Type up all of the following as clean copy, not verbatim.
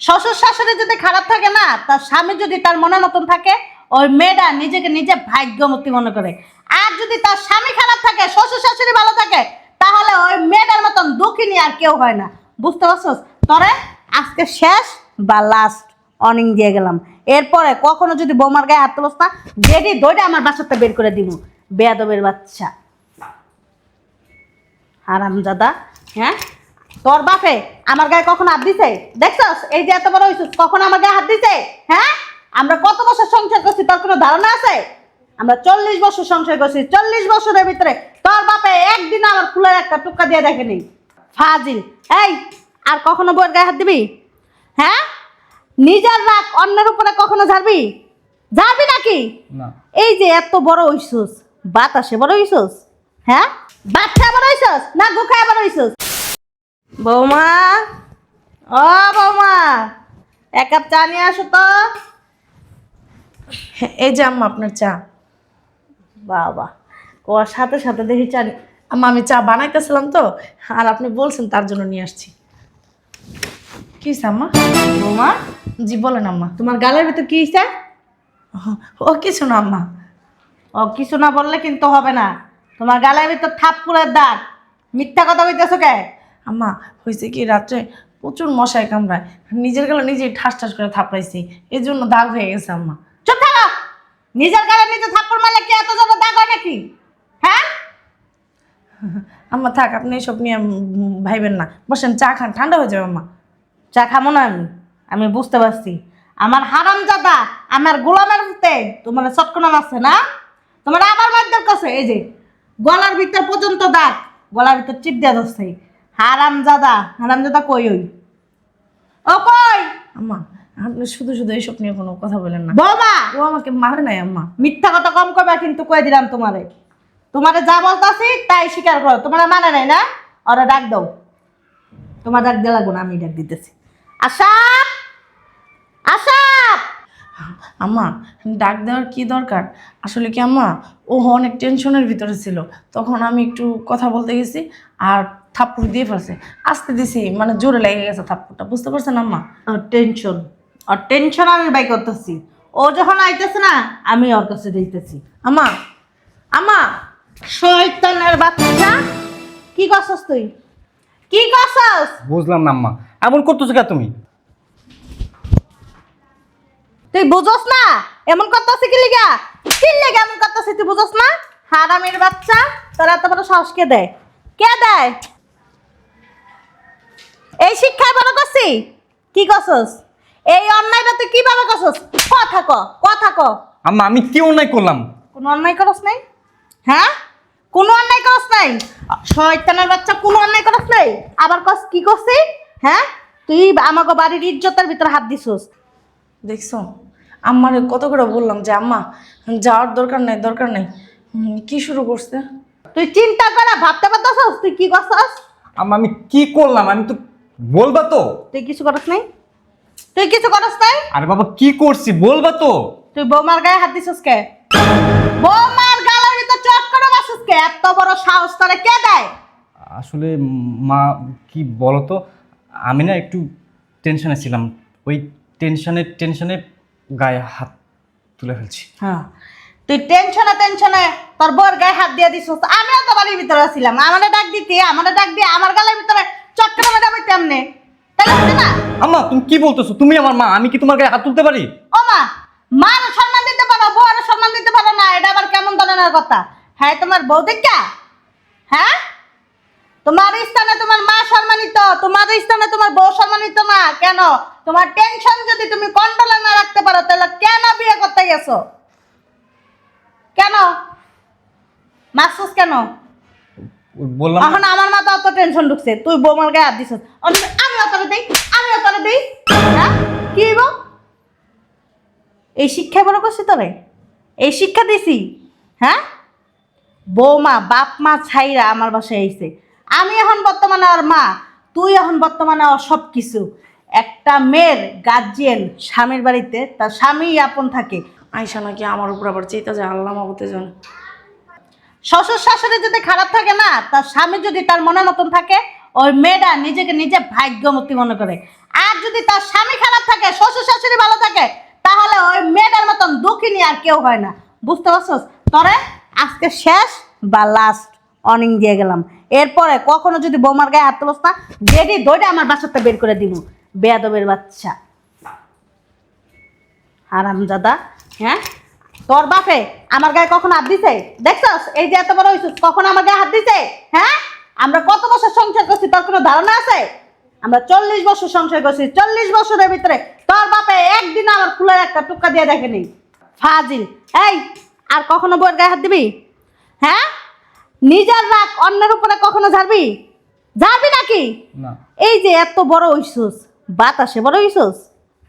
শ্বশুর শাশুড়ি যদি খারাপ থাকে না, তার স্বামী যদি তার মনের মতন থাকে, ওই মেয়েটা নিজেকে নিজে ভাগ্যবতী মনে করে। আর যদি তার স্বামী খারাপ থাকে, শ্বশুর শাশুড়ি ভালো থাকে, তাহলে ওই মেয়েটার মতন দুঃখিনী আর কেউ হয় না। বুঝতে পারছস? তরে আজকে শেষ বা লাস্ট অর্নিং দিয়ে গেলাম। এরপরে কখনো যদি বৌমার গায়ে হাত তুলস না, যেটি দইটা আমার বাসাতে বের করে দিব। বেয়াদবের বাচ্চা, হারামজাদা। হ্যাঁ, তোর বাপে আমার গায়ে কখন হাত দিছে দেখছস? এই যে এত বড় হইছিস, কখন আমার গায়ে হাত দিছে? হ্যাঁ, আমরা কত বছর সংসার করছি তোর কোনো ধারণা আছে? আমরা 40 বছর সংসার করছি। 40 বছরের ভিতরে তোর বাপে একদিন আমার ফুলের একটা টুকা দিয়ে দেখেনি। ফাজিল। এই, আর কখনো বউয়ের গায়ে হাত দিবি? হ্যাঁ, নিজের রাগ অন্যের উপরে কখনো ঝাড়বি? ঝাড়বি নাকি? না। এই যে এত বড় হইছিস, বাতাসে বড় হইছিস? হ্যাঁ, বাচ্চা বড় হইছিস না গুখায় বড় হইছিস? বৌমা, ও বৌমা, এক কাপ চা নিয়ে আসো তো। এই যে আম্মা আপনার চা। বাবা, ওর সাথে সাথে দেখি চা আম্মা আমি চা বানাইতেছিলাম তো, আর আপনি বলছেন তার জন্য নিয়ে আসছি। কি হইছে আম্মা? বৌমা, জি বলেন আম্মা। তোমার গালের ভিতর কি হইছে? ও কিছু না আম্মা। ও কিছু না বললে কিন্তু হবে না। তোমার গালের ভিতর থাপ্পড়ের দাগ। মিথ্যা কথা কইতেছো কে? আম্মা হয়েছে কি, রাত্রে প্রচুর মশায় কামড়ায়, নিজের গালে নিজেই ঠাস ঠাস করে থাপড়াইছি, এই জন্য দাগ হয়ে গেছে আম্মা। চুপ থাকো। নিজের গালে নিজে থাপ্পড় মারলে কি এত জোরে দাগ হয় নাকি? হ্যাঁ, আম্মা থাক, আপনি এসব নিয়ে ভাইবেন না, বসেন চা খান, ঠান্ডা হয়ে যাবে আম্মা। চা খামো না আমি। আমি বুঝতে পারছি আমার হারামজাদা, আমার গোলামের ভিতরে তোমার চটকনা আছে না? তোমার আবার মারদের কাছে এই যে গলার ভিতর পর্যন্ত দাগ, গলার ভিতর চিপ দেওয়া যাচ্ছে। হারামজাদা, হারামজাদা কই ওই? ও কই? আম্মা আপনি শুধু শুধু এইসব নিয়ে কোনো কথা বলেন না। বৌমা, ও আমাকে মারে নাই আম্মা। মিথ্যা কথা কম করবা কিন্তু কয়ে দিলাম তোমারে। তোমারে যা বলতাছি তাই স্বীকার করো। তোমার মানে নাই না? ওরা ডাক দাও। তোমার ডাক দিয়ে লাগবো না, আমি ডাক দিতেছি। আশা, আশা। আম্মা ডাক দেওয়ার কি দরকার? আসলে কি আম্মা, ও অনেক টেনশনের ভিতরে ছিল, তখন আমি একটু কথা বলতে গেছি আর থাপ্পড় দিয়ে ফেলছে। আসতে দিছি, মানে জোরে লেগে গেছে থাপ্পড়টা, বুঝতে পারছেন আম্মা? টেনশন, আর টেনশন আমি বাই করতেছি। ও যখন আইতেছে না, আমি ওর কাছে দিতেছি। আম্মা, আম্মা শয়তানের বাচ্চা, কি করছস তুই? কি করছস? বুঝলাম না আম্মা, এমন করতেছো কে তুমি? তুই বুঝস না এমন করতেছিস কি লিগা? কি লিগা এমন করতেছিস তুই বুঝস না? হারামির বাচ্চা, তোর এত বড় সাহস কে দেয়? কে দেয়? এই শিক্ষায় বড় করছি? কি করছস? এই অন্যায়টা তুই কিভাবে করছস? কথা ক, কথা ক। আম্মা আমি কি অন্যায় করলাম? কোনো অন্যায় করস নাই? হ্যাঁ, কোনো অন্যায় করস নাই? শয়তানের বাচ্চা, কোনো অন্যায় করস নাই? আবার কস কি করছিস? হ্যাঁ, তুই আমাকে বাড়ির ইজ্জতের ভিতরে হাত দিছস। দেখছো, আম্মারে কত করে বললাম যে আম্মা যাওয়ার দরকার নাই, দরকার নাই। কি শুরু করছে? তুই চিন্তা করা ভাবতে পারতাছস তুই কি করছস? আম্মা আমি কি করলাম আমি তো বলবা তো? তুই কিছু করস নাই? তুই কিছু করস নাই? আরে বাবা কি করছি বলবা তো? তুই বৌমার গায়ে হাত দিছস কে? বৌমার গালের ভিতর চট করে বাসছস কে? এত বড় সাহস তোরে কে দেয়? আসলে মা কি বলতো, আমি না একটু টেনশনে ছিলাম, ওই টেনশনে গায়ে হাত তুলে ফেলছি। হ্যাঁ, তুই টেনশনে টেনশনে তোর বউর গায়ে হাত দিয়ে দিছস। আমিও তো বাড়ির ভিতরে ছিলাম, আমারে ডাক দিতে, আমারে ডাক দিয়ে আমার গালের ভিতরে চট করে মেরে আমি কেমনে? তাহলে হচ্ছে না? আম্মা তুমি কি বলতেছো? তুমি আমার মা, আমি কি তোমার গায়ে হাত তুলতে পারি? ও মা, মার সম্মান দিতে পারো, বউর সম্মান দিতে পারো না, এটা আবার কেমন ধরনের কথা? হ্যাঁ, তোমার বউ দেখা? হ্যাঁ, তোমার স্থানে তোমার মা সম্মানিত, তোমার স্থানে তোমার বউ সম্মানিত না কেন? তোমার টেনশন যদি তুমি কন্ট্রোলে না রাখতে পারো, তাহলে কেন বিয়ে করতে গেছো? কেন মাসুস কেন? বললাম এখন আমার মাথা অত টেনশন ঢুকছে, তুই বৌমার গায়ে হাত দিছিস। আমি অতরে দেই, আমি অতরে দেই। হ্যাঁ, কি হইব? এই শিক্ষা বড় করছি তোরে? এই শিক্ষা দিছি? হ্যাঁ, বৌমা বাপ মা ছাইরা আমার বাসায় আইছে। আমি এখন বর্তমানে ওর মা, তুই এখন বর্তমানে ওর সব কিছু। একটা মেয়ের গার্জিয়ান স্বামীর বাড়িতে তার স্বামী আপন থাকে। আয়সা নাকি আমার উপর আবার চেতা যায়, আল্লাহ মাবুতে যান। শ্বশুর শাশুড়ি যদি খারাপ থাকে না, তার স্বামী যদি তার মনের মতন থাকে, ওই মেয়েটা নিজেকে নিজে ভাগ্যমতী মনে করে। আর যদি তার স্বামী খারাপ থাকে, শ্বশুর শাশুড়ি ভালো থাকে, তাহলে ওই মেয়েটার মতন দুঃখিনী আর কেউ হয় না। বুঝতে পারছস? তরে আজকে শেষ বা লাস্ট অর্নিং দিয়ে গেলাম। এরপরে কখনো যদি বৌমার গায়ে হাত তুলস না, যেটি দইটা আমার বাসাতে বের করে দিব। বেয়াদবের বাচ্চা, হারামজাদা। হ্যাঁ, তোর বাপে আমার গায়ে কখন হাত দিছে দেখছস? এই যে এত বড় হইছিস, কখন আমার গায়ে হাত দিছে? হ্যাঁ, আমরা কত বছর সংসার করছি তোর কোনো ধারণা আছে? আমরা 40 বছর সংসার করছি। 40 বছরের ভিতরে তোর বাপে একদিন আমার ফুলের একটা টুকা দিয়ে দেখেনি। ফাজিল। এই, আর কখনো বউয়ের গায়ে হাত দিবি? হ্যাঁ, নিজের রাগ অন্যের উপরে কখনো ঝাড়বি? যাবি নাকি? না। এই যে এত বড় হইছস, বাতাসে বড় হইছস?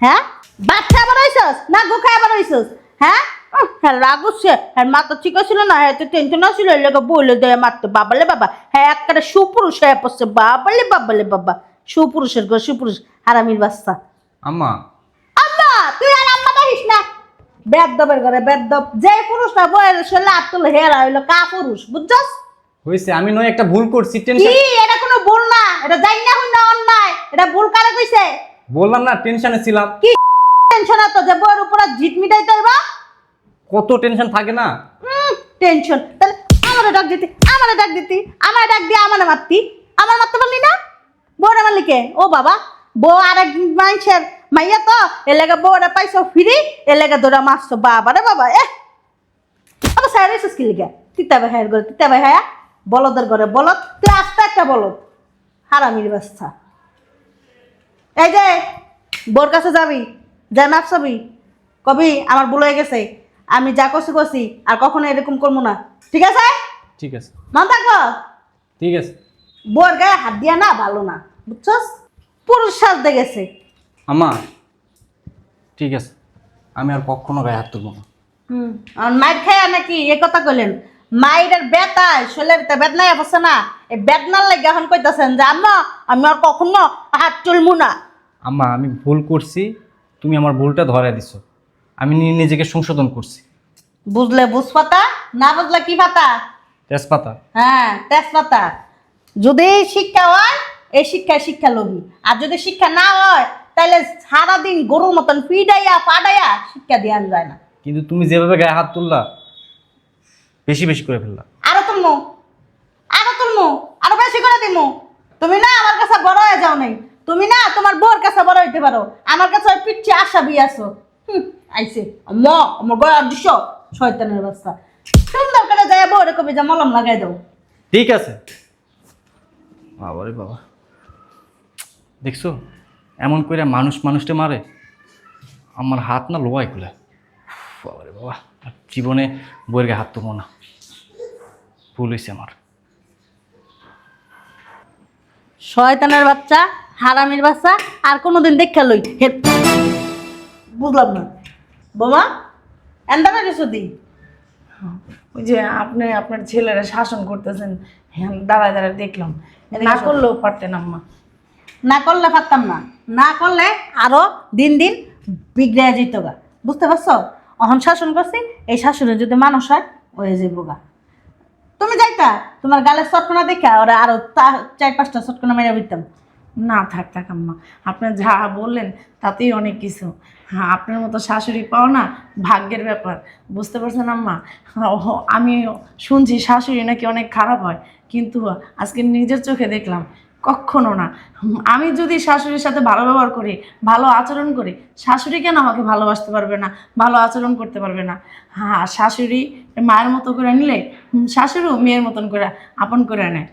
হ্যাঁ, বাচ্চা বড় হইছস না গুখায় বড় হইছস? হ্যাঁ, হ্যাঁ রাগ উঠছে। হ্যাঁ, মাথা ঠিক ছিল না, হ্যাঁ তো টেনশন আসছিল, এলাকা বলে দেয় মারতে। বাবালে বাবা, হ্যাঁ একটা সুপুরুষ হয়ে পড়ছে। বাবালে বাবা, সুপুরুষের গো সুপুরুষ, হারামির বাচ্চা। আম্মা, আম্মা, তুই আর আম্মা দেখিস না। বেদবের ঘরে বেদব। যে পুরুষটা বইয়ের শরীরে হাত তুলে হেরা হইলো কা পুরুষ, বুঝছস? হয়েছে, আমি নয় একটা ভুল করছি, কি টেনশন। এটা কোনো ভুল না, এটা জানি না হই না অন্যায়। এটা ভুল কারে কইছে? বললাম না টেনশনে ছিলাম। কি টেনশন এত যে বইয়ের উপরে জিত মিটাইতে হইবা? কত টেনশন থাকে না। টেনশন তাহলে আমারে ডাক দিতি, আমারে ডাক দিতি, আমারে ডাক দিয়ে আমারে মারতি। আমার মারতে পারলি না? বউরে মারলি কে? ও বাবা, বউ আরেক মানুষের মাইয়া তো, এলাকা বউরে পাইছো ফিরি, এলাকা ধরে মারছো। বাবা রে বাবা, আবার সাইড হইছিস কি লিগা? তিতাবে হায়ের ঘরে তিতাবে হায়া, বলদের ঘরে বলদ। তুই আস্তে একটা বলদ, হারামির বাচ্চা। এই যে বোর কাছে যাবি, যা মাপ চাবি, কবি আমার ভুল হয়ে গেছে, আমি যা করছি করছি, আর কখনো এরকম করবো না, ঠিক আছে? ঠিক আছে, মন থাকবো। ঠিক আছে। বোর গায়ে হাত দিয়া না ভালো না, বুঝছস? পুরুষ সাজতে গেছে। আম্মা, ঠিক আছে, আমি আর কখনো গায়ে হাত তুলবো না। আর মাইর খায় নাকি এ কথা কইলেন? মাইরের বেতায় শরীরের বেদনায় অবস্থা না, এই বেদনার লাগে এখন কইতাছেন যে আম্মা আমি আর কখনো হাত তুলবো না। আম্মা, আমি ভুল করছি, তুমি আমার ভুলটা ধরায় দিছো, আমি নিজেকে সংশোধন করছি। বুঝলে বুঝ পাতা, না বুঝলে কি পাতা? তেজপাতা। হ্যাঁ, তেজপাতা। যদি শিক্ষা হয়, এই শিক্ষায় শিক্ষা লবি। আর যদি শিক্ষা না হয়, তাহলে সারাদিন গরুর মতন পিডাইয়া পাডাইয়া শিক্ষা দেওয়া যায় না। কিন্তু তুমি যেভাবে গায়ে হাত তুললা, বেশি বেশি করে ফেললা। আরো তুলমু, আরো তুলমু, আরো বেশি করে দিমু। তুমি না আমার কাছে বড় হয়ে যাও নাই, তুমি না তোমার বউর কাছে বড় হইতে পারো। আমার কাছে ওই পিচ্ছি আশা বি আছো। আইছে আমার গয়ার দৃশ্য, শয়তানের বাচ্চা। সুন্দর করে যায় বউরে কবি যা মলম লাগাই দাও। ঠিক আছে। বাবা রে বাবা, দেখছো এমন করে মানুষ মানুষটা মারে? আমার হাত না লোয়াই খুলে। বাবা রে বাবা, আর জীবনে বইয়ের গায়ে হাত তুলবো না, ভুল হয়েছে আমার। শয়তানের বাচ্চা, হারামির বাচ্চা, আর কোনোদিন দেখা লই। বুঝলাম না বোমা, এন্দানা কিছু দি। ওই যে আপনি আপনার ছেলেরা শাসন করতেছেন, হ্যাঁ দাঁড়ায় দাঁড়ায় দেখলাম। না করলেও পারতেন আম্মা। না করলে পারতাম না, না করলে আরো দিন দিন বিগড়ে যেত গা। বুঝতে পারছো? অহন শাসন করছি, এই শাসনে যদি মানুষ হয় ওই যে বোগা। তুমি যাইতা তোমার গালের চটকনা দেখা ওরা আরো 4-5টা চটকনা মেরে দিতাম। না থাক থাক আম্মা, আপনি যা বললেন তাতেই অনেক কিছু। হ্যাঁ, আপনার মতো শাশুড়ি পাও না ভাগ্যের ব্যাপার। বুঝতে পারছেন আম্মা? আমি শুনছি শাশুড়ি নাকি অনেক খারাপ হয়, কিন্তু আজকে নিজের চোখে দেখলাম কখনো না। আমি যদি শাশুড়ির সাথে ভালো ব্যবহার করি, ভালো আচরণ করি, শাশুড়ি কেন আমাকে ভালোবাসতে পারবে না, ভালো আচরণ করতে পারবে না? হ্যাঁ, শাশুড়ি মায়ের মতো করে নিলে শাশুড়িও মেয়ের মতন করে আপন করে নেয়।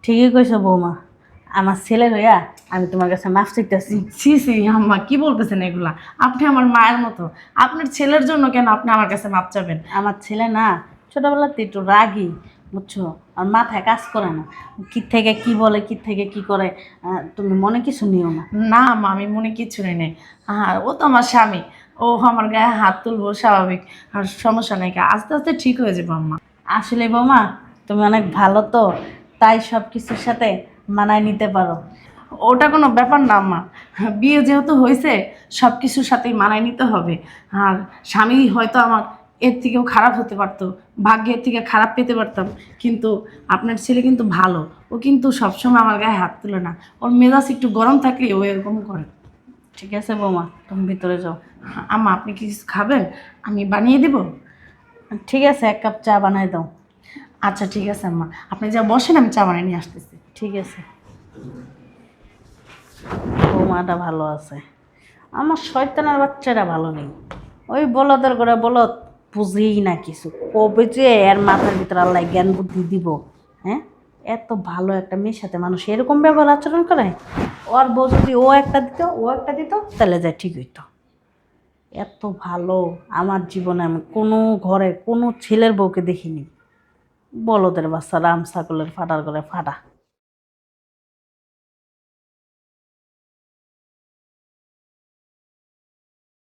ঠিকই কইছো বৌমা, আমার ছেলে হইয়া আমি তোমার কাছে মাফ চাইতেছি। ছি ছি আম্মা, কি বলতেছেন এগুলা? আপনি আমার মায়ের মতো, আপনার ছেলের জন্য কেন আপনি আমার কাছে মাপ চাবেন? আমার ছেলে না ছোটবেলাতে একটু রাগী, বুঝছো? আর মাথায় কাজ করে না, কি থেকে কি বলে কি থেকে কি করে, তুমি মনে কিছু নিও না। না আম্মা, আমি মনে কিচ্ছু নেই। আর ও তো আমার স্বামী, ও আমার গায়ে হাত তুলবো স্বাভাবিক, আর সমস্যা নেই, আস্তে আস্তে ঠিক হয়ে যাবো আম্মা। আসলে বৌমা তুমি অনেক ভালো তো, তাই সব কিছুর সাথে মানায় নিতে পারো। ওটা কোনো ব্যাপার না আম্মা, বিয়ে যেহেতু হয়েছে সব কিছুর সাথেই মানায় নিতে হবে। আর স্বামী হয়তো আমার এর থেকেও খারাপ হতে পারতো, ভাগ্যের থেকে খারাপ পেতে পারতাম। কিন্তু আপনার ছেলে কিন্তু ভালো, ও কিন্তু সবসময় আমার গায়ে হাত তুলে না। ওর মেজাজ একটু গরম থাকলে ও এরকম করে। ঠিক আছে বৌমা, তুমি ভিতরে যাও। আম্মা আপনি কি কিছু খাবেন? আমি বানিয়ে দেব। ঠিক আছে, 1 কাপ চা বানাই দাও। আচ্ছা ঠিক আছে আম্মা, আপনি যা বসেন, আমি চা বানিয়ে নিয়ে আসতেছি। ঠিক আছে। বৌমাটা ভালো আছে, আমার শয়তানের বাচ্চারা ভালো নেই। ওই বলদের করে বলদ, বুঝেই না কিছু। কবে যে এর মাথার ভিতরে আল্লাহ জ্ঞান বুদ্ধি দিব। হ্যাঁ, এত ভালো একটা মেয়ের সাথে মানুষ এরকম ব্যবহার আচরণ করে? ওর বউ যদি ও একটা দিত, ও একটা দিত, তাহলে যা ঠিক হইতো। এত ভালো আমার জীবনে আমি কোনো ঘরে কোনো ছেলের বউকে দেখিনি। বলদের বাচ্চা রাম ছাগলের ফাটার করে ফাটা।